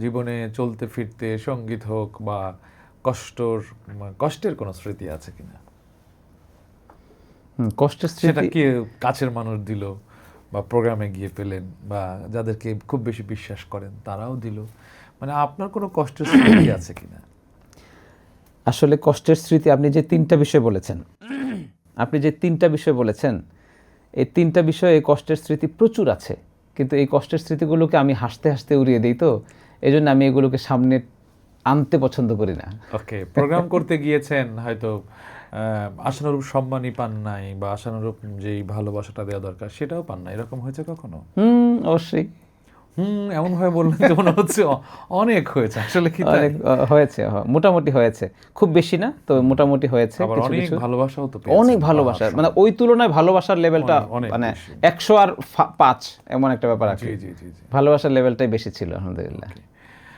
জীবনে চলতে ফিরতে সঙ্গীত হোক বা কষ্টের কোনো স্মৃতি আছে কিনা? কষ্টের সেটা স্মৃতি কি কাছের মানুষ দিল বা প্রোগ্রামে গিয়ে পেলেন বা যাদেরকে খুব বেশি বিশ্বাস করেন তারাও দিল, মানে আপনার কোনো কষ্টের স্মৃতি আছে কিনা? আসলে কষ্টের স্মৃতি আপনি যে তিনটা বিষয় বলেছেন, এই তিনটা বিষয়ে কষ্টের স্মৃতি প্রচুর আছে, কিন্তু এই কষ্টের স্মৃতিগুলোকে আমি হাসতে হাসতে উড়িয়ে দিই, তো এই জন্য আমি এগুলোকে সামনে আনতে পছন্দ করি না। ওকে, প্রোগ্রাম করতে গিয়েছেন, হয়তো আশানুরূপ সম্মানই পান নাই বা আশানুরূপ যেই ভালোবাসাটা দেওয়া দরকার সেটাও পান না, এরকম হয়েছে কখনো? অবশ্যই এমন ভাবে বললেন যে মনে হচ্ছে অনেক হয়েছে, আসলে কি তাই? অনেক হয়েছে, মোটামুটি হয়েছে, খুব বেশি না তো মোটামুটি হয়েছে। আবার কিছু অনেক কিছু ভালোবাসাও তো পেয়েছেন, অনেক ভালোবাসা, মানে ওই তুলনায় ভালোবাসার লেভেলটা অনেক মানে বেশি। 100 আর 5 এমন একটা ব্যাপার আর জি কি। জি জি জি। ভালোবাসার লেভেলটাই বেশি ছিল আলহামদুলিল্লাহ।